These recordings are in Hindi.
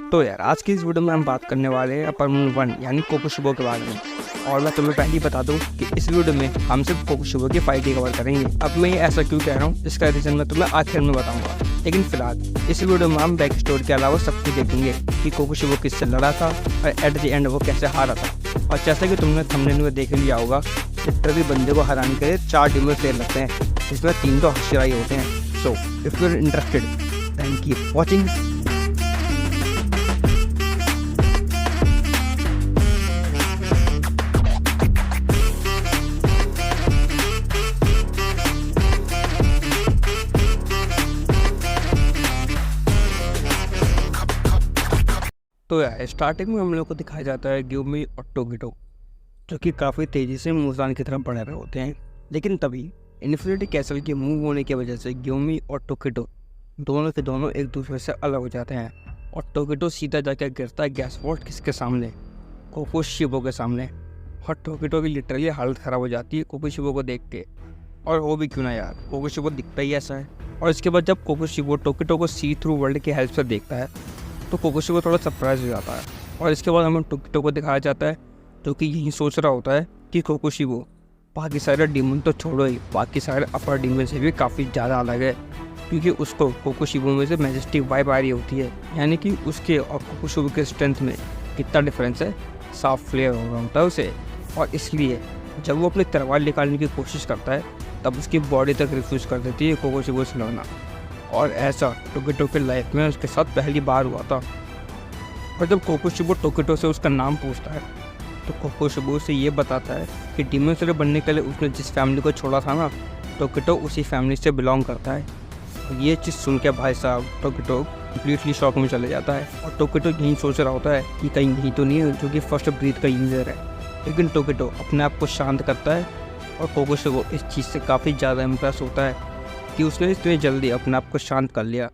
तो यार आज की इस वीडियो में हम बात करने वाले हैं अपर वन यानी कोकोशिबो के बारे में। और मैं तुम्हें पहले ही बता दूं कि इस वीडियो में हम सिर्फ कोकोशिबो की फाइट ही कवर करेंगे। अब मैं ये ऐसा क्यों कह रहा हूँ, इसका रीज़न मैं तुम्हें आखिर में बताऊंगा। लेकिन फिलहाल इस वीडियो में हम बैक स्टोरी के अलावा सब कुछ देखेंगे कि कोकोशिबो किससे लड़ा था और एट द एंड वो कैसे हारा था। और जैसा कि तुमने थंबनेल में देख लिया होगा, लिटरली बंदे को हराने के लिए 4 डीमन स्लेयर लगते हैं, जिसमें 3 तो हशिराई होते हैं। So if you are interested then keep watching. तो यार स्टार्टिंग में हम लोग को दिखाया जाता है ग्यूमी और टोकिटो, जो कि काफ़ी तेज़ी से मुजान की तरफ बढ़ रहे होते हैं। लेकिन तभी इन्फिनिटी कैसल के मूव होने की वजह से ग्यूमी और टोकिटो दोनों के दोनों एक दूसरे से अलग हो जाते हैं। और टोकिटो सीधा जाकर गिरता है गैस वॉल्ट किसके सामने, कोकोशिबो के सामने। और टोकिटो की लिटरली हालत ख़राब हो जाती है कोकोशिबो को देख के। और वो भी क्यों ना यार, कोकोशिबो दिखता ही ऐसा है। और इसके बाद जब कोकोशिबो टोकिटो को सी थ्रू वर्ल्ड की हेल्प से देखता है तो कोकोशिबो थोड़ा सरप्राइज हो जाता है। और इसके बाद हमें टोकिटो को दिखाया जाता है जो कि यही सोच रहा होता है कि कोकोशिबो बाकी सारे डीमन तो छोड़ो ही, बाकी सारे अपर डीमन से भी काफ़ी ज़्यादा अलग है। क्योंकि उसको कोकोशिबो में से मैजेस्टिक वाइब आ रही होती है, यानी कि उसके और कोकोशिबो के स्ट्रेंथ में कितना डिफरेंस है साफ क्लियर हो रहा होता है उसे। और इसलिए जब वो अपनी तलवार निकालने की कोशिश करता है तब उसकी बॉडी तक रिफ्यूज़ कर देती है कोकोशिबो से लड़ना। और ऐसा टोकिटो के लाइफ में उसके साथ पहली बार हुआ था। और जब कोकोशिबो टोकिटो से उसका नाम पूछता है तो कोकोशिबो से ये बताता है कि डीमन स्लेयर बनने के लिए उसने जिस फैमिली को छोड़ा था ना, टोकिटो उसी फैमिली से बिलोंग करता है। और ये चीज़ सुन के भाई साहब टोकिटो कम्प्लीटली शॉक में चले जाता है। और टोकिटो यही सोच रहा होता है कि कहीं यही तो नहीं है जो कि फर्स्ट ब्रीथ का यूजर है। लेकिन टोकिटो अपने आप को शांत करता है और कोकोशिबो इस चीज़ से काफ़ी ज़्यादा इम्प्रेस होता है कि उसने इतनी जल्दी अपने आप को शांत कर लिया।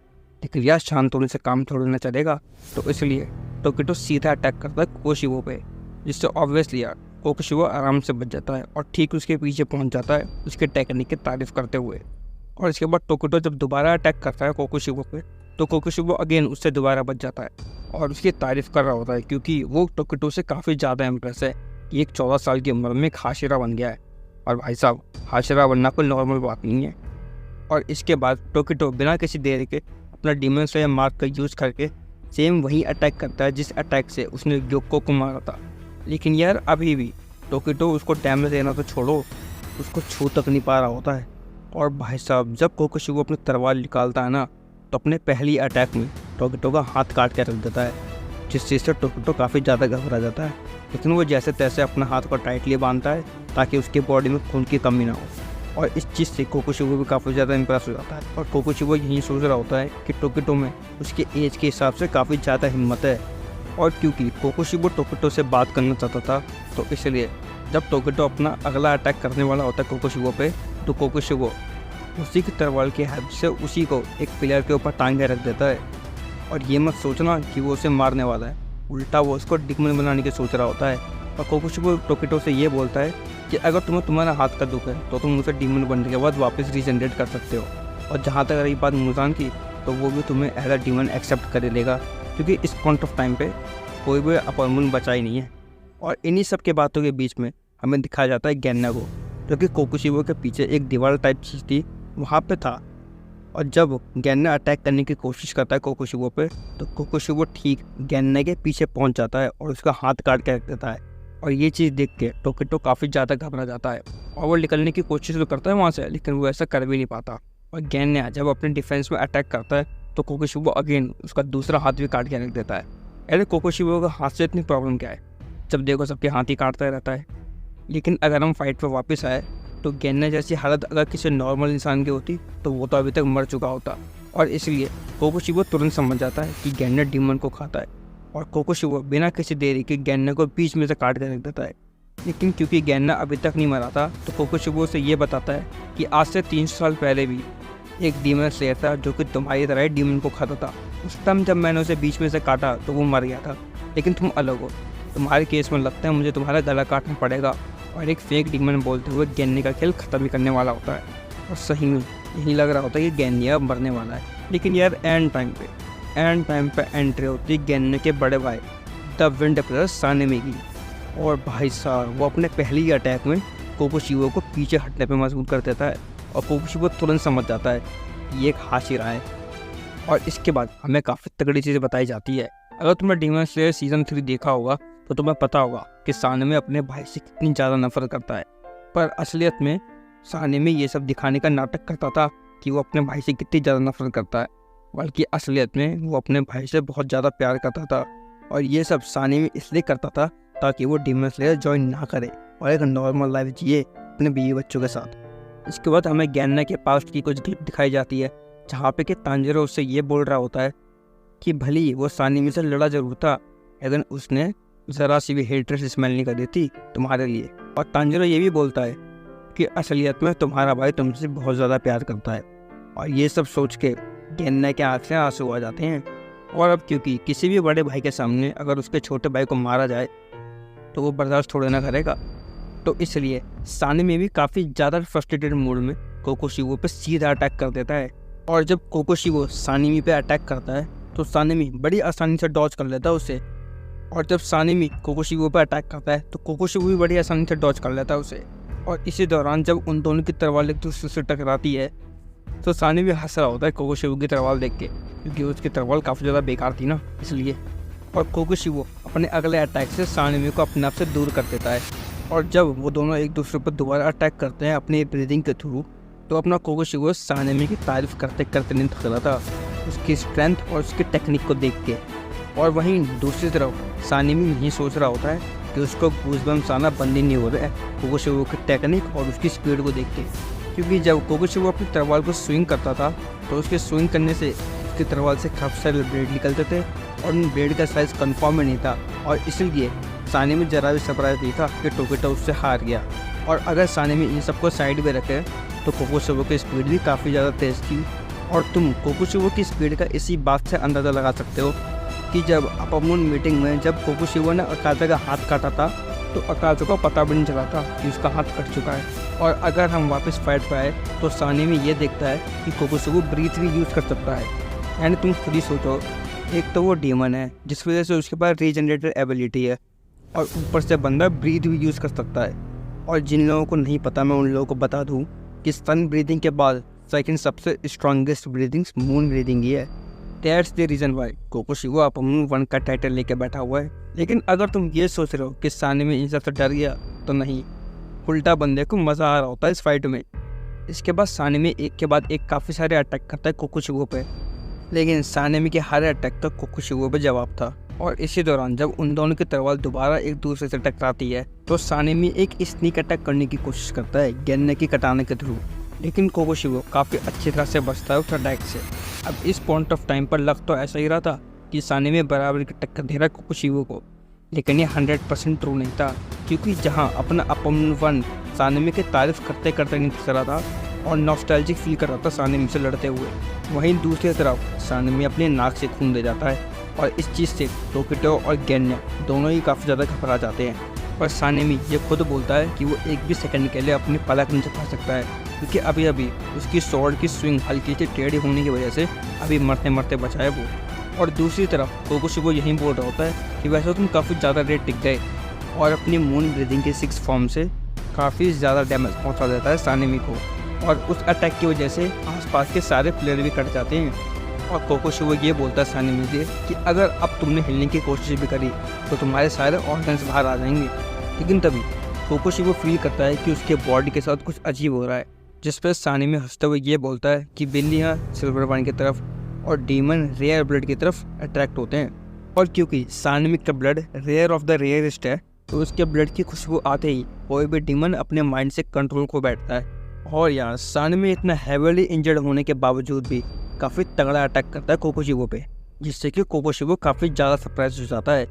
लेकिन यार शांत होने से काम थोड़ा ना चलेगा, तो इसलिए टोकिटो सीधा अटैक करता है कोकोशिबो पे, जिससे ऑब्वियसली यार कोकोशिबो आराम से बच जाता है और ठीक उसके पीछे पहुंच जाता है उसके टेक्निक की तारीफ करते हुए। और इसके बाद टोकिटो जब दोबारा अटैक करता है कोकोशिबो पे तो कोकोशिबो अगेन उससे दोबारा बच जाता है और उसकी तारीफ कर रहा होता है, क्योंकि वो टोकिटो से काफ़ी ज़्यादा इम्प्रेस है कि एक 14 साल की उम्र में एक हाशिरा बन गया है। और भाई साहब हाशिरा बनना कोई नॉर्मल बात नहीं है। और इसके बाद टोकिटो बिना किसी देरी के अपना डीमन स्लेयर मार्क का यूज़ करके सेम वही अटैक करता है जिस अटैक से उसने ग्योको को मारा था। लेकिन यार अभी भी टोकिटो उसको डैमेज देना तो छोड़ो, उसको छू तक नहीं पा रहा होता है। और भाई साहब जब कोकोशिबो अपनी तलवार निकालता है ना तो अपने पहली अटैक में टोकिटो का हाथ काट के रख देता है, जिस चीज़ से टोकिटो काफ़ी ज़्यादा घबरा जाता है। लेकिन वो जैसे तैसे अपना हाथ को टाइटली बांधता है ताकि उसकी बॉडी में खून की कमी ना हो। और इस चीज़ से कोकोशिबो भी काफ़ी ज़्यादा इम्प्रेस हो जाता है। और कोकोशिबो यही सोच रहा होता है कि टोकिटो में उसके एज के हिसाब से काफ़ी ज़्यादा हिम्मत है। और क्योंकि कोकोशिबो टोकिटो से बात करना चाहता था तो इसलिए जब टोकिटो अपना अगला अटैक करने वाला होता है कोकोशिबो पे, तो कोकोशिबो उसी की तलवार की हेल्प से उसी को एक पिलर के ऊपर टांग के रख देता है। और ये मत सोचना कि वो उसे मारने वाला है, उल्टा वो उसको डिकमन बनाने की सोच रहा होता है। और कोकोशिबो टोकिटो से ये बोलता है कि अगर तुम्हें तुम्हारा हाथ का दुख है तो तुम उसे डीमन बनने के बाद वापस रीजनरेट कर सकते हो। और जहाँ तक रही बात मुजान की, तो वो भी तुम्हें एज अ डीमन एक्सेप्ट कर लेगा, क्योंकि इस पॉइंट ऑफ टाइम पे कोई भी अपॉइंटमेंट बचा ही नहीं है। और इन्हीं सब के बातों के बीच में हमें दिखाया जाता है गेन्ना को, जो कि कोकोशिबो के पीछे एक दीवार टाइप चीज़ थी वहाँ पे था। और जब गेन्ना अटैक करने की कोशिश करता है कोकोशिबो पे तो कोकोशिबो ठीक गेन्ना के पीछे पहुँच जाता है और उसका हाथ काट के रख देता है। और ये चीज़ देख के टोकिटो काफ़ी ज़्यादा घबरा जाता है और वो निकलने की कोशिश तो करता है वहाँ से, लेकिन वो ऐसा कर भी नहीं पाता। और गेन्ना जब अपने डिफेंस में अटैक करता है तो कोकोशिबो अगेन उसका दूसरा हाथ भी काट के रख देता है। अरे कोकोशिबो का हाथ से इतनी प्रॉब्लम क्या है, जब देखो सबके हाथ ही काटता रहता है। लेकिन अगर हम फाइट पर वापस आए तो गेन्ना जैसी हालत अगर किसी नॉर्मल इंसान की होती तो वो तो अभी तक मर चुका होता। और इसलिए कोकोशिबो तुरंत समझ जाता है कि गेन्ना डीमन को खाता है। और कोकोशिबो बिना किसी देरी के गेन्ना को बीच में से काट के रख देता है। लेकिन क्योंकि गेन्ना अभी तक नहीं मरा था तो कोकोशिबो से ये बताता है कि आज से 300 साल पहले भी एक डीमन स्लेयर था जो कि तुम्हारी तरह डीमन को खाता था। उस टाइम जब मैंने उसे बीच में से काटा तो वो मर गया था, लेकिन तुम अलग हो। तुम्हारे केस में लगता है मुझे तुम्हारा गला काटना पड़ेगा। और एक फेक डीमन बोलते हुए गेन्ने का खेल ख़त्म ही करने वाला होता है। और सही में यही लग रहा होता है कि गेन्ने अब मरने वाला है। लेकिन यार एंड टाइम पे एंड टाइम पे एंट्री होती है गेन्ने के बड़े भाई द विंड ब्रदर्स सानेमी की। और भाई साहब वो अपने पहले ही अटैक में कोकोशिबो को पीछे हटने पे मजबूर कर देता है और कोकोशिबो तुरंत समझ जाता है ये एक हाशिरा है। और इसके बाद हमें काफ़ी तगड़ी चीज़ें बताई जाती है। अगर तुमने डीमन स्लेयर सीजन 3 देखा होगा तो तुम्हें पता होगा कि सानेमी अपने भाई से कितनी ज़्यादा नफरत करता है, पर असलियत में सानेमी ये सब दिखाने का नाटक करता था कि वो अपने भाई से कितनी ज़्यादा नफरत करता है, बल्कि असलियत में वो अपने भाई से बहुत ज़्यादा प्यार करता था। और ये सब सानेमी इसलिए करता था ताकि वो डीमन स्लेयर ज्वाइन ना करे और एक नॉर्मल लाइफ जिए अपने बीवी बच्चों के साथ। इसके बाद हमें गेन्ना के पास्ट की कुछ क्लिप दिखाई जाती है जहाँ पे कि तांजिरो उससे ये बोल रहा होता है कि भली वो सानेमी से लड़ा जरूर था, लेकिन उसने ज़रा सी भी हेटरेट स्मेल नहीं कर दी थी तुम्हारे लिए। और तांजिरो ये भी बोलता है कि असलियत में तुम्हारा भाई तुमसे बहुत ज़्यादा प्यार करता है। और ये सब सोच के गेन्ना के आँख से आंसू आ जाते हैं। और अब क्योंकि किसी भी बड़े भाई के सामने अगर उसके छोटे भाई को मारा जाए तो वो बर्दाश्त थोड़े ना करेगा, तो इसलिए सानेमी भी काफ़ी ज़्यादा फ्रस्ट्रेटेड मूड में कोकोशिबो पे सीधा अटैक कर देता है। और जब कोकोशिबो सानेमी पे अटैक करता है तो सानेमी बड़ी आसानी से डॉज कर लेता है उसे। और जब सानेमी कोकोशिबो पे अटैक करता है तो कोकोशिबो भी बड़ी आसानी से डॉज कर लेता है उसे। और इसी दौरान जब उन दोनों की तलवार एक दूसरे से टकराती है तो सानेमी हंस रहा होता है कोकोशिबो की तलवार देख के, क्योंकि उसकी तलवार काफ़ी ज़्यादा बेकार थी ना, इसलिए। और कोकोशिबो अपने अगले अटैक से सानेमी को अपने आप से दूर कर देता है। और जब वो दोनों एक दूसरे पर दोबारा अटैक करते हैं अपनी ब्रीदिंग के थ्रू, तो अपना कोकोशिबो सानेमी की तारीफ करते करते नहीं थक रहा था, उसकी स्ट्रेंथ और उसकी टेक्निक को देख के। और वहीं दूसरी तरफ सानेमी यही सोच रहा होता है कि उसको गूज़बम्स आना बंद ही नहीं हो रहा है कोकोशिबो की टेक्निक और उसकी स्पीड को देख के। क्योंकि जब कोकोशिबो अपनी तलवार को स्विंग करता था तो उसके स्विंग करने से उसकी तलवार से काफ़ी सारे ब्लेड निकलते थे और उन ब्लेड का साइज़ कन्फर्म ही नहीं था। और इसलिए सानेमी जरा भी सरप्राइज नहीं था कि टोकिटो उससे हार गया। और अगर सानेमी इन सबको साइड में रखे तो कोकोशिबो की स्पीड भी काफ़ी ज़्यादा तेज़ थी। और तुम कोकोशिबो की स्पीड का इसी बात से अंदाज़ा लगा सकते हो कि जब अपमून मीटिंग में जब कोकोशिबो ने अकाज़ा का हाथ काटा था तो अकाज़ा को पता भी नहीं चला था कि उसका हाथ कट चुका है। और अगर हम वापस फाइट पर आए तो सानेमी ये देखता है कि कोकोशिबो ब्रीथ भी यूज़ कर सकता है। यानी तुम खुद ही सोचो, एक तो वो डीमन है जिस वजह से उसके पास रीजनरेटर एबिलिटी है, और ऊपर से बंदा ब्रीथ भी यूज़ कर सकता है। और जिन लोगों को नहीं पता मैं उन लोगों को बता दूँ कि सन ब्रीदिंग के बाद सेकंड सबसे स्ट्रॉन्गेस्ट ब्रीदिंग मून ब्रीदिंग ही है। दैट्स द रीज़न वाई कोकोशिबो अपमून 1 का टाइटल लेके बैठा हुआ है। लेकिन अगर तुम ये सोच रहे हो कि सानेमी इन सबसे डर गया, तो नहीं, उल्टा बंदे को मज़ा आ रहा होता है इस फाइट में। इसके बाद सानेमी एक के बाद एक काफ़ी सारे अटैक करता है कोकोशिबो पे, लेकिन सानेमी के हर अटैक तक कोकोशिबो पे जवाब था। और इसी दौरान जब उन दोनों की तलवार दोबारा एक दूसरे से टकराती है तो सानेमी एक स्नीक अटैक करने की कोशिश करता है गेन्ने की कटाने के थ्रू, लेकिन कोकोशिबो काफ़ी अच्छी तरह से बचता है उस अटैक से। अब इस पॉइंट ऑफ टाइम पर लग तो ऐसा ही रहा था कि सानेमी बराबर की टक्कर दे रहा है कोकोशिबो को, लेकिन ये 100% ट्रू नहीं था, क्योंकि जहां अपना अपमून 1 सानेमी की तारीफ करते करते नहीं थक रहा था और नॉस्टैल्जिक फील कर रहा था सानेमी से लड़ते हुए, वहीं दूसरी तरफ सानेमी अपने नाक से खून दे जाता है। और इस चीज़ से टोकिटो और गेन्या दोनों ही काफ़ी ज़्यादा घबरा जाते हैं। और सानेमी ये खुद बोलता है कि वो एक भी सेकंड के लिए अपनी पलक नहीं झपका सकता है, क्योंकि अभी अभी उसकी स्वॉर्ड की स्विंग हल्की सी टेढ़ी होने की वजह से अभी मरते मरते बचा है वो। और दूसरी तरफ कोकोशिबो यही बोल रहा होता है कि वैसे तुम काफ़ी ज़्यादा रेट टिक गए, और अपनी मून ब्रीदिंग के 6 फॉर्म से काफ़ी ज़्यादा डैमेज पहुंचा देता है सानेमी को। और उस अटैक की वजह से आसपास के सारे प्लेयर भी कट जाते हैं। और कोकोशिबो ये बोलता है सानेमी से कि अगर अब तुमने हिलने की कोशिश भी करी तो तुम्हारे सारे ऑर्गन्स बाहर आ जाएंगे। लेकिन तभी कोकोशिबो फील करता है कि उसके बॉडी के साथ कुछ अजीब हो रहा है, जिस पर सानेमी हंसते हुए ये बोलता है कि बिल्लियाँ सिल्वर वाइन की तरफ और डीमन रेयर ब्लड की तरफ अट्रैक्ट होते हैं। और क्योंकि सानेमी का blood rare of the rarest है तो उसके ब्लड की खुशबू आते ही कोई भी डीमन अपने माइंड से कंट्रोल को बैठता है। और यहाँ सानेमी इतना हैवीली इंजर्ड होने के बावजूद भी काफ़ी तगड़ा अटैक करता है कोकोशिबो पे, जिससे कि कोकोशिबो काफ़ी ज़्यादा सरप्राइज हो जाता है,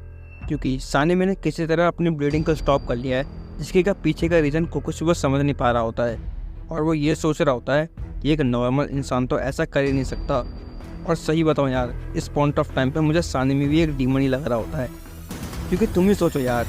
क्योंकि सानेमी ने किसी तरह अपनी ब्लीडिंग को स्टॉप कर लिया है, जिसके का पीछे का रीज़न कोकोशिबो समझ नहीं पा रहा होता है। और वो ये सोच रहा होता है कि एक नॉर्मल इंसान तो ऐसा कर ही नहीं सकता। और सही बताऊँ यार, इस पॉइंट ऑफ टाइम पे मुझे सानेमी भी एक डीमन ही लग रहा होता है, क्योंकि तुम ही सोचो यार,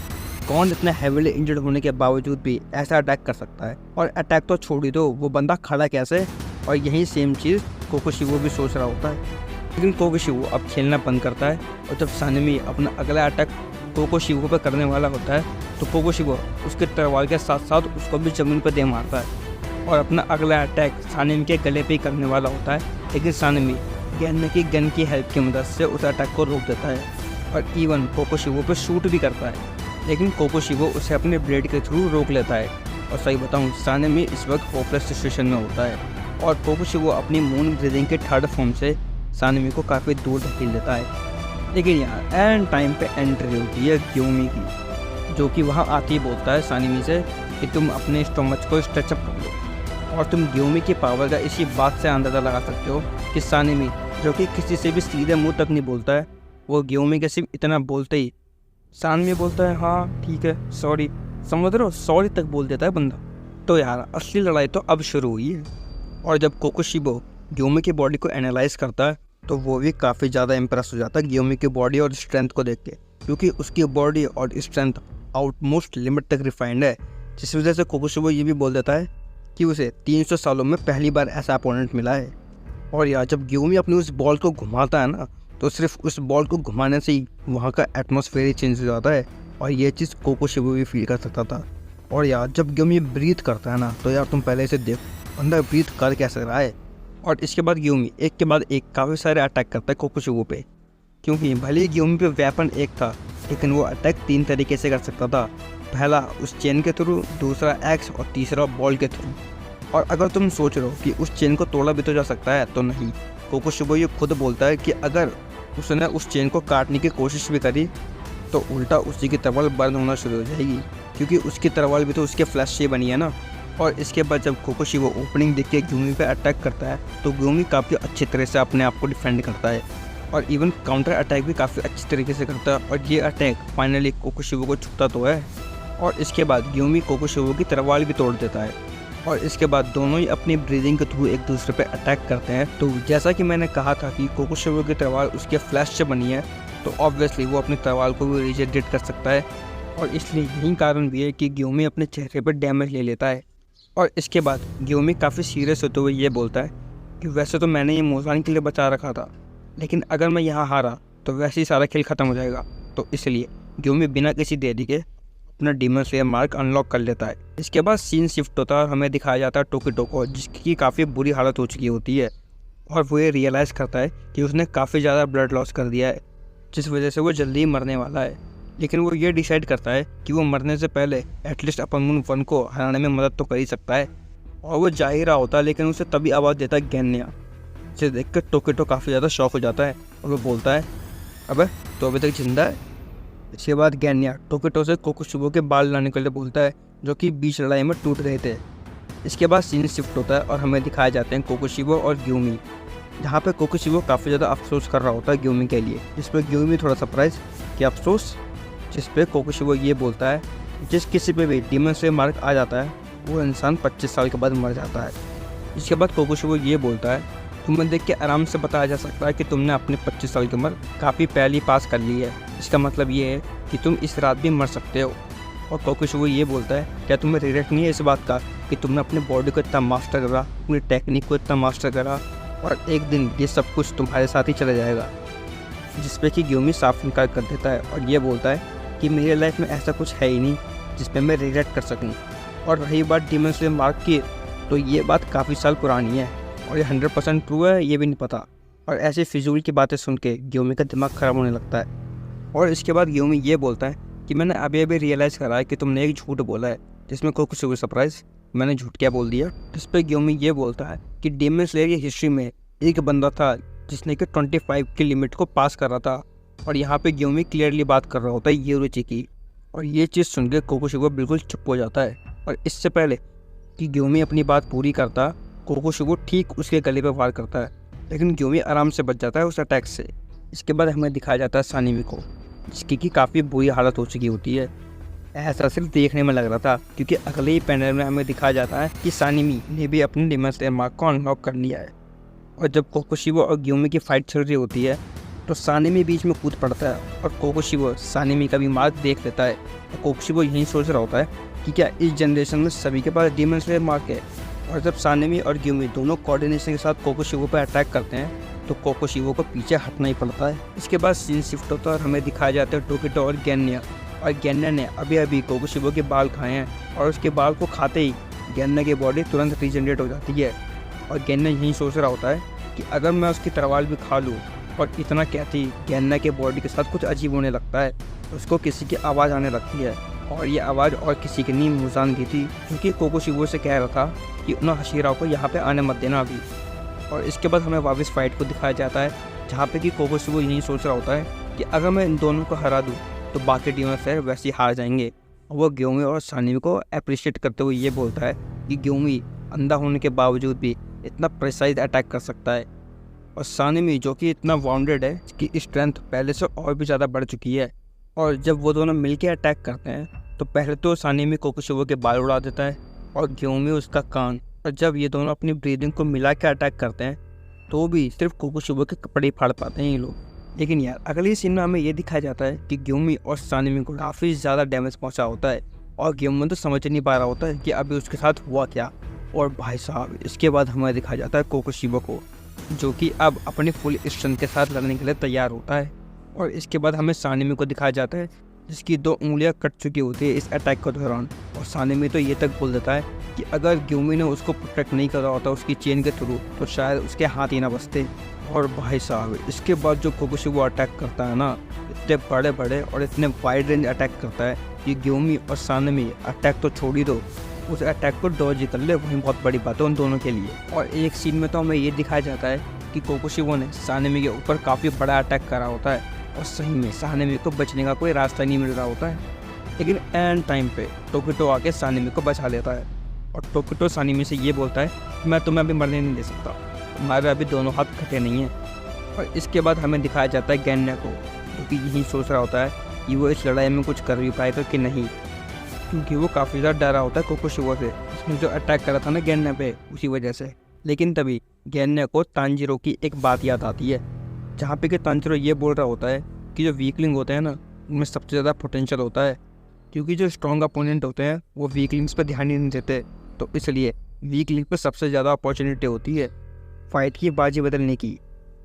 कौन इतना हैवीली इंजर्ड होने के बावजूद भी ऐसा अटैक कर सकता है। और अटैक तो छोड़ ही दो, वो बंदा खड़ा कैसे। और यही सेम चीज़ कोकोशिबो भी सोच रहा होता है। लेकिन कोकोशिवो अब खेलना बंद करता है और जब सानेमी अपना अगला अटैक कोकोशिवो पर करने वाला होता है तो कोकोशिवो उसके तलवार के साथ साथ उसको भी ज़मीन पर दे मारता है और अपना अगला अटैक सानेमी के गले पे ही करने वाला होता है। लेकिन सानेमी गन की हेल्प की मदद से उस अटैक को रोक देता है और इवन कोकोशिवो पे शूट भी करता है, लेकिन कोकोशिवो उसे अपने ब्लेड के थ्रू रोक लेता है। और सही बताऊँ, सानेमी इस वक्त होपलेस सिचुएशन में होता है और कोकोशिवो अपनी मून ब्रीदिंग के थर्ड फॉर्म से सानेमी को काफ़ी दूर धकेल देता है। लेकिन यार एंड टाइम पे एंट्री होती है ग्योमी की, जो कि वहाँ आते ही बोलता है सानेमी से कि तुम अपने स्टोमच को स्ट्रेचअप कर लो। और तुम ग्योमी की पावर का इसी बात से अंदाज़ा लगा सकते हो कि सानेमी, जो कि किसी से भी सीधे मुंह तक नहीं बोलता है, वो ग्योमी के सिर्फ इतना बोलते ही सानेमी बोलता है हाँ ठीक है सॉरी, समझ रहे हो, सॉरी तक बोल देता है बंदा। तो यार असली लड़ाई तो अब शुरू हुई है और जब कोकोशिवो ग्योमी की बॉडी को एनालाइज करता है तो वो भी काफ़ी ज़्यादा इम्प्रेस हो जाता है ग्योमी की बॉडी और स्ट्रेंथ को देख के, क्योंकि उसकी बॉडी और स्ट्रेंथ आउटमोस्ट लिमिट तक रिफाइंड है, जिस वजह से कोकोशिवो ये भी बोल देता है कि उसे 300 सालों में पहली बार ऐसा अपोनेंट मिला है। और यार जब ग्योमी अपनी उस बॉल को घुमाता है ना, तो सिर्फ उस बॉल को घुमाने से ही वहाँ का एटमॉस्फेयर ही चेंज हो जाता है और ये चीज़ कोकोशिवो भी फील कर सकता था। और यार जब ग्योमी ब्रीथ करता है ना, तो यार तुम पहले से देखो अंदर ब्रीथ कर कैसे रहा है। और इसके बाद ग्योमी एक के बाद एक काफ़ी सारे अटैक करता है कोकोशिवो पे, क्योंकि भले ही ग्योमी पे वेपन एक था लेकिन वो अटैक 3 तरीके से कर सकता था। पहला उस चेन के थ्रू, दूसरा एक्स और तीसरा बॉल के थ्रू। और अगर तुम सोच रहे हो कि उस चेन को तोड़ा भी तो जा सकता है, तो नहीं, कोकोशिवो ये खुद बोलता है कि अगर उसने उस चेन को काटने की कोशिश भी करी तो उल्टा उसी की तलवार बर्न होना शुरू हो जाएगी, क्योंकि उसकी तलवार भी तो उसके फ्लैश से बनी है ना। और इसके बाद जब कोकोशिवो ओपनिंग देख के ग्योमी पे अटैक करता है तो ग्योमी काफ़ी अच्छी तरह से अपने आप को डिफेंड करता है और इवन काउंटर अटैक भी काफ़ी अच्छी तरीके से करता है और ये अटैक फाइनली कोकोशिवो को छूता तो है। और इसके बाद ग्योमी कोकोशिवो की तलवार भी तोड़ देता है और इसके बाद दोनों ही अपनी ब्रीदिंग के थ्रू एक दूसरे पे अटैक करते हैं। तो जैसा कि मैंने कहा था कि कोकोशिवो की तलवार उसके फ्लैश से बनी है, तो ऑब्वियसली वो अपनी तलवार को भी रिजेक्ट कर सकता है और इसलिए यही कारण भी है कि ग्योमी अपने चेहरे पर डैमेज ले लेता है। और इसके बाद ग्योमी काफ़ी सीरियस होते हुए ये बोलता है कि वैसे तो मैंने ये मोजान के लिए बचा रखा था, लेकिन अगर मैं यहाँ हारा तो वैसे ही सारा खेल ख़त्म हो जाएगा। तो इसलिए ग्योमी बिना किसी देरी के अपना डीमन स्लेयर मार्क अनलॉक कर लेता है। इसके बाद सीन शिफ्ट होता है और हमें दिखाया जाता है टोकिटो को, जिसकी काफ़ी बुरी हालत हो चुकी होती है और वो ये रियलाइज़ करता है कि उसने काफ़ी ज़्यादा ब्लड लॉस कर दिया है, जिस वजह से वो जल्दी ही मरने वाला है। लेकिन वो ये डिसाइड करता है कि वो मरने से पहले एटलीस्ट अपन मून 1 को हराने में मदद तो कर ही सकता है। और वो जा ही रहा होता है, लेकिन उसे तभी आवाज़ देता है गेन्या, जिसे देखकर टोकिटो काफ़ी ज़्यादा शॉक हो जाता है और वो बोलता है अबे तो अभी तक जिंदा है। इसके बाद गेन्या टोकिटो से कोकोशिवो के बाल लाने के लिए बोलता है, जो कि बीच लड़ाई में टूट रहे थे। इसके बाद सीन शिफ्ट होता है और हमें दिखाए जाते हैं कोकोशिवो और ग्योमी, जहाँ पे कोकोशिवो काफ़ी ज़्यादा अफसोस कर रहा होता है ग्योमी के लिए, जिस पर ग्योमी थोड़ा सरप्राइज कि अफसोस, जिस पे कोकोशिवो ये बोलता है जिस किसी पे भी डीमन स्लेयर मार्क आ जाता है वो इंसान 25 साल के बाद मर जाता है। इसके बाद कोकोशिवो ये बोलता है तुम्हें देख के आराम से बताया जा सकता है कि तुमने अपनी 25 साल की उम्र काफ़ी पहले पास कर ली है, इसका मतलब ये है कि तुम इस रात भी मर सकते हो। और कोकोशिवो ये बोलता है क्या तुम्हें रिग्रेट नहीं है इस बात का कि तुमने अपने बॉडी को इतना मास्टर करा, अपनी टेक्निक को इतना मास्टर करा और एक दिन ये सब कुछ तुम्हारे साथ ही चला जाएगा। जिस पे कि ग्योमी साफ इनकार कर देता है और ये बोलता है कि मेरी लाइफ में ऐसा कुछ है ही नहीं जिस पे मैं रिग्रेट कर सकूं। और रही बात डीमन स्लेयर मार्क की, तो ये बात काफ़ी साल पुरानी है और ये 100% ट्रू है ये भी नहीं पता। और ऐसी फिजूल की बातें सुन के ग्योमी का दिमाग ख़राब होने लगता है। और इसके बाद ग्योमी ये बोलता है कि मैंने अभी रियलाइज़ करा है कि तुमने एक झूठ बोला है, जिसमें कोकोशिवो सरप्राइज मैंने झूठ क्या बोल दिया। जिस पर ग्योमी ये बोलता है कि डीमन स्लेयर की हिस्ट्री में एक बंदा था जिसने कि 25 की लिमिट को पास कर रहा था। और यहाँ पे ग्योमी क्लियरली बात कर रहा होता है योरुइची की। और ये चीज़ सुन के कोकोशिवो बिल्कुल चुप हो जाता है और इससे पहले कि ग्योमी अपनी बात पूरी करता, कोकोशिवो ठीक उसके गले पर वार करता है, लेकिन ग्योमी आराम से बच जाता है उस अटैक से। इसके बाद हमें दिखाया जाता है सानेमी को, जिसकी कि काफ़ी बुरी हालत हो चुकी होती है। ऐसा सिर्फ देखने में लग रहा था, क्योंकि अगले ही पैनल में हमें दिखाया जाता है कि सानेमी ने भी अपने डीमन स्लेयर मार्क को अनलॉक कर लिया है। और जब कोकोशिवो और ग्योमी की फाइट चल रही होती है तो सानेमी बीच में कूद पड़ता है और कोकोशिवो सानेमी का भी मार्क देख लेता है। और कोकोशिवो यही सोच रहा होता है कि क्या इस जनरेशन में सभी के पास डीमन स्लेयर मार्क है। और जब सानेमी और ग्योमी दोनों कोऑर्डिनेशन के साथ कोकोशिवो पर अटैक करते हैं तो कोकोशिबो को पीछे हटना ही पड़ता है। इसके बाद सीन शिफ्ट होता है और हमें दिखाया जाता है टोकिटो और गेन्या। और गेन्या ने अभी अभी कोकोशिबो के बाल खाए हैं और उसके बाल को खाते ही गेन्या की बॉडी तुरंत रीजनरेट हो जाती है। और गेन्या यही सोच रहा होता है कि अगर मैं उसकी तलवार भी खा लूँ। और इतना कहती गेन्या के बॉडी के साथ कुछ अजीब होने लगता है। उसको किसी की आवाज़ आने लगती है और ये आवाज़ और किसी की नहीं मुजान की थी, क्योंकि कोकोशिबो से कह रहा था कि उन हशीरा को यहाँ पे आने मत देना अभी। और इसके बाद हमें वापस फाइट को दिखाया जाता है, जहाँ पे कि कोकोशिबो यही सोच रहा होता है कि अगर मैं इन दोनों को हरा दूँ तो बाकी टीमें फिर वैसे ही हार जाएंगे। और वो ग्योमी और सानिमी को अप्रिशिएट करते हुए ये बोलता है कि ग्योमी अंधा होने के बावजूद भी इतना प्रिसाइज अटैक कर सकता है, और सानिमी जो कि इतना वाउंडेड है कि स्ट्रेंथ पहले से और भी ज़्यादा बढ़ चुकी है। और जब वो दोनों मिलके अटैक करते हैं तो पहले तो सानिमी कोकोशिबो के बाल उड़ा देता है और ग्योमी उसका कान। और जब ये दोनों अपनी ब्रीदिंग को मिला के अटैक करते हैं तो भी सिर्फ कोकोशिबो के कपड़े फाड़ पाते हैं ये लोग। लेकिन यार अगले सीन में हमें ये दिखाया जाता है कि ग्योमी और सानिमी को काफ़ी ज़्यादा डैमेज पहुंचा होता है और ग्योमी तो समझ नहीं पा रहा होता है कि अभी उसके साथ हुआ क्या। और भाई साहब इसके बाद हमें दिखाया जाता है कोकोशिबो को, जो कि अब अपनी फुल स्ट्रेंथ के साथ लड़ने के लिए तैयार होता है। और इसके बाद हमें सानिमी को दिखाया जाता है जिसकी 2 उंगलियां कट चुकी होती है इस अटैक के दौरान। और सानिमी तो ये तक बोल देता है कि अगर ग्योमी ने उसको प्रोटेक्ट नहीं करा होता उसकी चेन के थ्रू तो शायद उसके हाथ ही ना बचते। और भाई साहब इसके बाद जो कोकोशिबो अटैक करता है ना, इतने बड़े बड़े और इतने वाइड रेंज अटैक करता है कि ग्योमी और सानिमी अटैक तो छोड़ ही दो, उस अटैक को डॉज ही कर ले, वही बहुत बड़ी बात है उन दोनों के लिए। और एक सीन में तो हमें ये दिखाया जाता है कि कोकोशिबो ने सानिमी के ऊपर काफ़ी बड़ा अटैक करा होता है और सही में सानिमी को बचने का कोई रास्ता नहीं मिल रहा होता है। लेकिन एंड टाइम पे टोकिटो आके सानिमी को बचा लेता है और टोकिटो सानिमी से ये बोलता है कि मैं तुम्हें अभी मरने नहीं दे सकता, तुम्हारे अभी दोनों हाथ कटे नहीं हैं। और इसके बाद हमें दिखाया जाता है गेन्या को, जो कि यही सोच रहा होता है कि वो इस लड़ाई में कुछ कर भी पाएगा कि नहीं, क्योंकि वो काफ़ी ज़्यादा डरा होता है कोकोशिबो से, उसने जो अटैक करा था ना गेन्या पे उसी वजह से। लेकिन तभी गेन्या को तांजिरो की एक बात याद आती है, जहाँ पे कि तांजिरो ये बोल रहा होता है कि जो वीकलिंग होते हैं ना उनमें सबसे ज़्यादा पोटेंशियल होता है, क्योंकि जो स्ट्रॉन्ग अपोनेंट होते हैं वो वीकलिंग्स पर ध्यान ही नहीं देते, तो इसलिए वीकलिंग पर सबसे ज़्यादा अपॉर्चुनिटी होती है फाइट की बाजी बदलने की।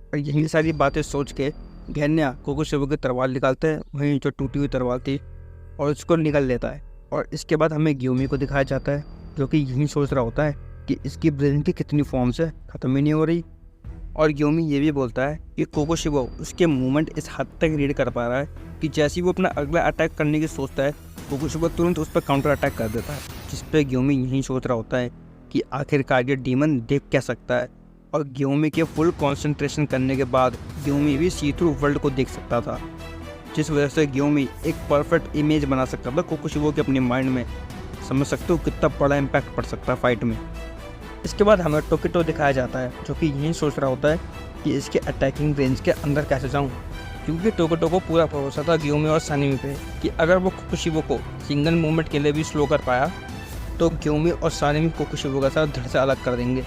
और यही सारी बातें सोच के गेन्या कोकोशिबो की तलवार निकालता है, वहीं जो टूटी हुई तलवार थी, और उसको निकल लेता है। और इसके बाद हमें ग्योमी को दिखाया जाता है, जो कि यही सोच रहा होता है कि इसकी ब्रेन की कितनी फॉर्म्स है, ख़त्म ही नहीं हो रही। और ग्योमी ये भी बोलता है कि कोकोशिबो उसके मूवमेंट इस हद तक रीड कर पा रहा है कि जैसे ही वो अपना अगला अटैक करने की सोचता है कोकोशिबो तुरंत उस पर काउंटर अटैक कर देता है, जिस पर ग्योमी यही सोच रहा होता है कि आखिरकार ये डीमन देख क्या सकता है। और ग्योमी के फुल कॉन्सेंट्रेशन करने के बाद ग्योमी भी सी थ्रू वर्ल्ड को देख सकता था, जिस वजह से ग्योमी एक परफेक्ट इमेज बना सकता था कोकोशिबो के अपने माइंड में। समझ सकते हो कितना बड़ा इम्पैक्ट पड़ सकता है फाइट में। इसके बाद हमें टोकिटो दिखाया जाता है, जो कि यही सोच रहा होता है कि इसके अटैकिंग रेंज के अंदर कैसे जाऊं, क्योंकि टोकिटो को पूरा भरोसा था ग्योमी और सानिमी पे कि अगर वो कोकोशिबो को सिंगल मूवमेंट के लिए भी स्लो कर पाया तो ग्योमी और सानिमी कोकोशिबो के साथ धड़ से अलग कर देंगे।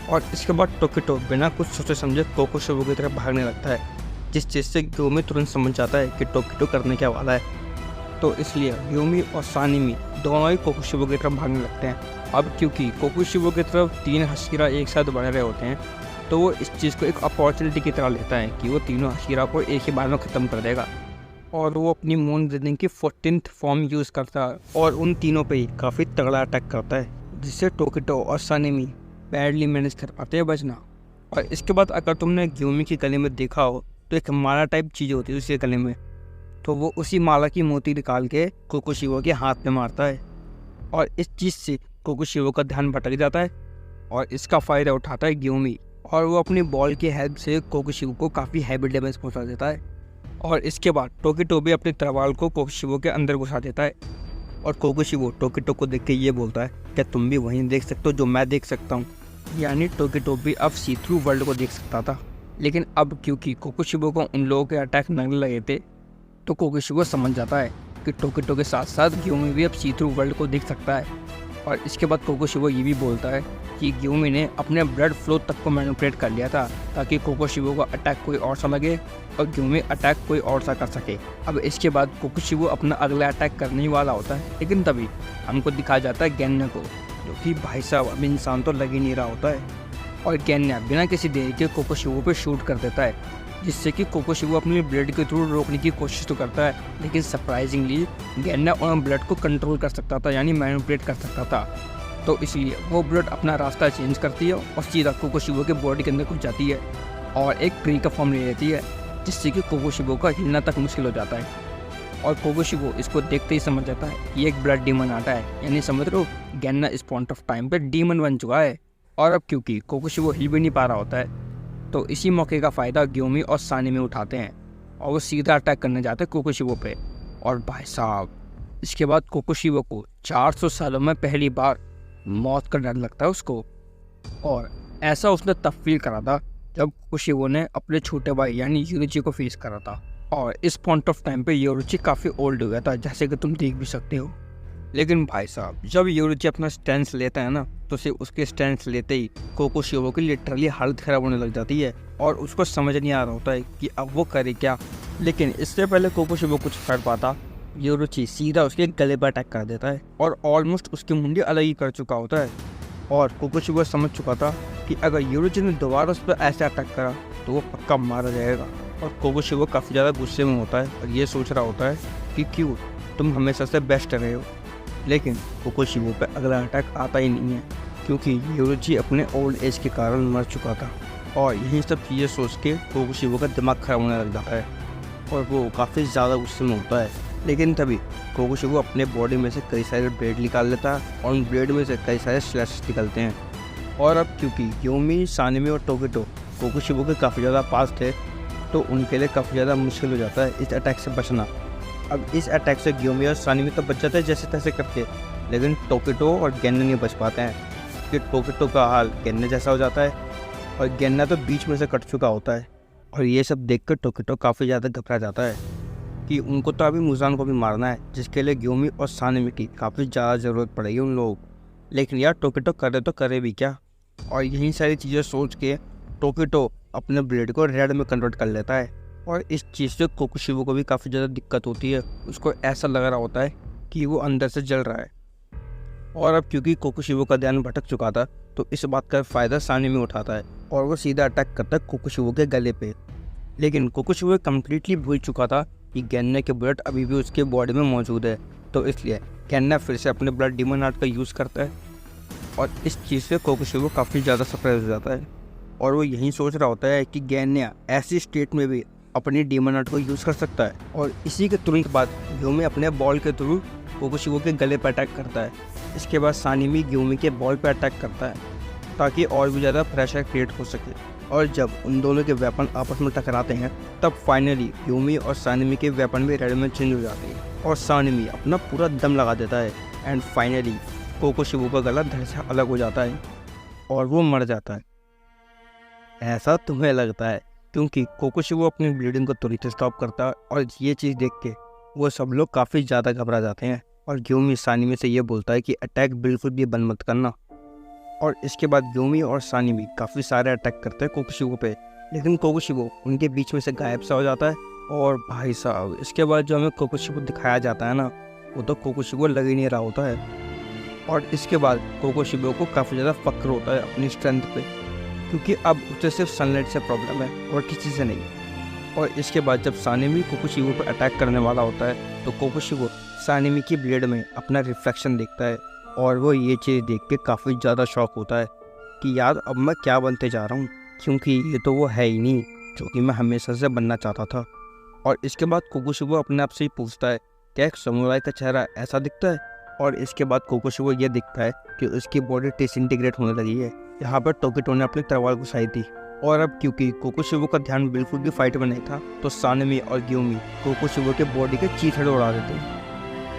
और इसके बाद टोकिटो बिना कुछ सोचे समझे कोकोशिबो की तरफ भागने लगता है, जिस चीज़ से ग्योमी तुरंत समझ जाता है कि टोकिटो करने क्या वाला है। तो इसलिए ग्योमी और सानिमी दोनों ही कोकोशिबो की तरफ भागने लगते हैं। अब क्योंकि कोकोशिबो की तरफ 3 हशीरा एक साथ बढ़ रहे होते हैं, तो वो इस चीज़ को एक अपॉर्चुनिटी की तरह लेता है कि वो तीनों हशीरा को एक ही बार में ख़त्म कर देगा। और वो अपनी मून ब्रीदिंग की 14th फॉर्म यूज़ करता है और उन तीनों पे ही काफ़ी तगड़ा अटैक करता है, जिससे टोकिटो और सानिमी बैडली मैनेज कर पाते हैं बचना। और इसके बाद अगर तुमने ग्योमी की गले में देखा हो तो एक माला टाइप चीज़ होती है उसके गले में, तो वो उसी माला की मोती निकाल के कोकोशिबो के हाथ में मारता है। और इस चीज़ से कोकोशिबो का ध्यान भटक जाता है और इसका फ़ायदा उठाता है ग्योमी, और वो अपनी बॉल की हेल्प से कोकोशिबो को काफ़ी हैवी डैमेज पहुंचा देता है। और इसके बाद टोकिटो भी अपनी तलवार को कोकोशिबो के अंदर घुसा देता है और कोकोशिबो टोकिटो को देख के ये बोलता है क्या तुम भी वहीं देख सकते हो जो मैं देख सकता हूँ। यानी टोकिटो भी अब सी थ्रू वर्ल्ड को देख सकता था। लेकिन अब क्योंकि कोकोशिबो को उन लोगों के अटैक लगने लगे थे तो कोकोशिबो समझ जाता है कि टोकिटो के साथ साथ ग्योमी भी अब सी थ्रू वर्ल्ड को देख सकता है। और इसके बाद कोकोशिबो ये भी बोलता है कि ग्योमी ने अपने ब्लड फ्लो तक को मैनिपुलेट कर लिया था ताकि कोकोशिबो का अटैक कोई और सा लगे और ग्योमी अटैक कोई और सा कर सके। अब इसके बाद कोकोशिबो अपना अगला अटैक करने ही वाला होता है, लेकिन तभी हमको दिखाया जाता है गेन्या को, जो कि भाई साहब अब इंसान तो लग ही नहीं रहा होता है। और गेन्ना बिना किसी देरी के कोकोशिवो पे शूट कर देता है, जिससे कि कोकोशिवो अपने ब्लेड के थ्रू रोकने की कोशिश तो करता है, लेकिन सरप्राइजिंगली गेन्ना उन ब्लेड को कंट्रोल कर सकता था, यानी मैनिपुलेट कर सकता था। तो इसलिए वो ब्लेड अपना रास्ता चेंज करती है और सीधा कोकोशिवो के बॉडी के अंदर घुस जाती है और एक ट्री का फॉर्म ले लेती है, जिससे कि कोकोशिवो का हिलना तक मुश्किल हो जाता है। और कोकोशिवो इसको देखते ही समझ जाता है कि एक ब्लड डीमन आता है, यानी समझ लो गेन्ना इस पॉइंट ऑफ टाइम पे डीमन बन चुका है। और अब क्योंकि कोकोशिवो हिल भी नहीं पा रहा होता है, तो इसी मौके का फ़ायदा ग्योमी और सानिमी उठाते हैं और वो सीधा अटैक करने जाते हैं कोकोशिवो पे। और भाई साहब, इसके बाद कोकोशिवो को 400 सालों में पहली बार मौत का डर लगता है उसको। और ऐसा उसने तब फील करा था जब कोकोशिवो ने अपने छोटे भाई यानी योरुची को फेस करा था। और इस पॉइंट ऑफ टाइम पे योरुची काफ़ी ओल्ड हो गया था, जैसे कि तुम देख भी सकते हो। लेकिन भाई साहब, जब योरुची अपना स्टैंड लेता है ना, तो सिर्फ उसके स्टैंड लेते ही कोकोशिवो की लिटरली हालत ख़राब होने लग जाती है और उसको समझ नहीं आ रहा होता है कि अब वो करे क्या। लेकिन इससे पहले कोकोशिवो कुछ कर पाता, योरुची सीधा उसके गले पर अटैक कर देता है और ऑलमोस्ट उसकी मुंडी अलग ही कर चुका होता है। और कोकोशिवो समझ चुका था कि अगर योरुची ने दोबारा उस पर ऐसे अटैक करा तो वो पक्का मारा जाएगा। और कोकोशिवो काफ़ी ज़्यादा गुस्से में होता है और ये सोच रहा होता है कि क्यों तुम हमेशा से बेस्ट रहे हो। लेकिन कोकोशिवो पे अगला अटैक आता ही नहीं है, क्योंकि योरुची अपने ओल्ड एज के कारण मर चुका था। और यही सब चीज़ें सोच के कोकोशिवो का दिमाग खराब होने लग जाता है और वो काफ़ी ज़्यादा गुस्से में होता है। लेकिन तभी कोकोशिवो अपने बॉडी में से कई सारे ब्लेड निकाल लेता है और उन ब्लेड में से कई सारे स्लैशेस निकलते हैं। और अब क्योंकि ग्योमी, सानिमी और टोकिटो कोकोशिवो के काफ़ी ज़्यादा पास थे, तो उनके लिए काफ़ी ज़्यादा मुश्किल हो जाता है इस अटैक से बचना। अब इस अटैक से ग्योमी और सानिमी तो बच जाते हैं जैसे तैसे करके, लेकिन टोकिटो और गेन्ना नहीं बच पाते हैं, क्योंकि टोकिटो का हाल गेन्ना जैसा हो जाता है और गेन्ना तो बीच में से कट चुका होता है। और ये सब देखकर टोकिटो काफ़ी ज़्यादा घबरा जाता है कि उनको तो अभी मुज़ान को भी मारना है, जिसके लिए ग्योमी और सानिमी की काफ़ी ज़्यादा ज़रूरत पड़ेगी उन लोगों को। लेकिन यार टोकिटो करे तो करे भी क्या। और यही सारी चीज़ें सोच के टोकिटो अपने ब्लेड को रेड में कन्वर्ट कर लेता है और इस चीज़ से कोकोशिवो को भी काफ़ी ज़्यादा दिक्कत होती है। उसको ऐसा लग रहा होता है कि वो अंदर से जल रहा है। और अब क्योंकि कोकोशिवो का ध्यान भटक चुका था, तो इस बात का फ़ायदा सानिमी उठाता है और वो सीधा अटैक करता है कोकोशिवो के गले पे। लेकिन कोकोशिवो कम्प्लीटली भूल चुका था कि गेन्ना के ब्लड अभी भी उसके बॉडी में मौजूद है, तो इसलिए गेन्ना फिर से अपने ब्लड डीमन आर्ट का यूज़ करता है। और इस चीज़ से कोकोशिवो काफ़ी ज़्यादा सरप्राइज हो जाता है और वो यही सोच रहा होता है कि गेन्ना ऐसी स्टेट में भी अपनी डीमन आर्ट को यूज़ कर सकता है। और इसी के तुरंत बाद ग्योमी अपने बॉल के थ्रू कोकोशिवो के गले पर अटैक करता है। इसके बाद सानिमी ग्योमी के बॉल पर अटैक करता है ताकि और भी ज़्यादा प्रेशर क्रिएट हो सके। और जब उन दोनों के वेपन आपस में टकराते हैं, तब फाइनली ग्योमी और सानिमी के वेपन भी रेड में चेंज हो जाते हैं और सानिमी अपना पूरा दम लगा देता है एंड फाइनली कोकोशिवो का गला धड़ से अलग हो जाता है और वो मर जाता है। ऐसा तुम्हें लगता है, क्योंकि कोकोशिवो अपनी ब्लीडिंग को तुरंत स्टॉप करता है और ये चीज़ देख के वो सब लोग काफ़ी ज़्यादा घबरा जाते हैं और ग्योमी सानिमी से ये बोलता है कि अटैक बिल्कुल भी बंद मत करना। और इसके बाद ग्योमी और सानिमी काफ़ी सारे अटैक करते हैं कोकोशिवो पे, लेकिन कोकोशिवो उनके बीच में से गायब सा हो जाता है। और भाई साहब, इसके बाद जो हमें कोकोशिवो दिखाया जाता है ना, वो तो कोकोशिवो लग ही नहीं रहा होता है। और इसके बाद कोकोशिवो को काफ़ी ज़्यादा फक्र होता है अपनी स्ट्रेंथ पे, क्योंकि अब उसे सिर्फ सनलाइट से प्रॉब्लम है और किसी से नहीं। और इसके बाद जब सानिमी कोकोशिवो पर अटैक करने वाला होता है, तो कोकोशिवो सानिमी की ब्लेड में अपना रिफ्लेक्शन देखता है और वो ये चीज़ देख के काफ़ी ज़्यादा शॉक होता है कि यार अब मैं क्या बनते जा रहा हूँ, क्योंकि ये तो वो है ही नहीं जो कि मैं हमेशा से बनना चाहता था। और इसके बाद कोकोशिवो अपने आप से ही पूछता है क्या एक समुराई का चेहरा ऐसा दिखता है। और इसके बाद कोकोशिवो ये दिखता है कि उसकी बॉडी डिसइंटीग्रेट होने लगी है। यहाँ पर टोकिटो ने अपनी तलवार घुसाई थी। और अब क्योंकि कोकोशिवो का ध्यान बिल्कुल भी फाइट में नहीं था, तो सानिमी और ग्योमी कोकोशिवो के बॉडी के चीथड़े उड़ा देते हैं।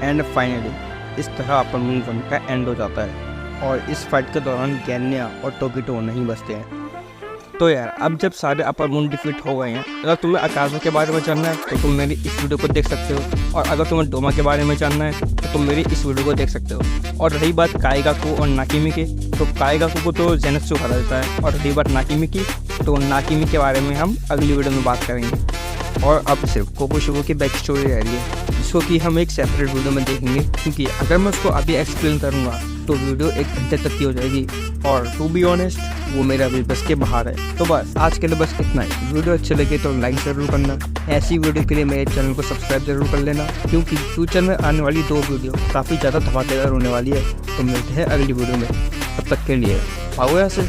एंड फाइनली इस तरह अपर मून वन का एंड हो जाता है और इस फाइट के दौरान गेन्ना और टोकिटो नहीं बचते हैं। तो यार, अब जब सारे अपर मून डिफीट हो गए हैं, अगर तुम्हें अकाज़ा के बारे में जानना है तो तुम मेरी इस वीडियो को देख सकते हो, और अगर तुम्हें डोमा के बारे में जानना है तो तुम मेरी इस वीडियो को देख सकते हो। और रही बात काइगाकू और नाकिमी की, तो काइगाकू को तो जेनत्सु हरा देता है, और रही बात नाकिमी की, तो नाकिमी के बारे में हम अगली वीडियो में बात करेंगे। और अब सिर्फ कोकोशिवो की बैक स्टोरी रह रही है, जिसको कि हम एक सेपरेट वीडियो में देखेंगे, क्योंकि अगर मैं उसको अभी एक्सप्लेन करूँगा तो वीडियो 1 घंटे तक की हो जाएगी, और टू बी ऑनेस्ट वो मेरा भी बस के बाहर है। तो बस आज के लिए बस इतना ही। वीडियो अच्छे लगे तो लाइक ज़रूर करना। ऐसी वीडियो के लिए मेरे चैनल को सब्सक्राइब जरूर कर लेना, क्योंकि फ्यूचर में आने वाली 2 वीडियो काफ़ी ज़्यादा धमाकेदार होने वाली है। तो मिलते हैं अगली वीडियो में, तब तक के लिए आओ यहाँ से।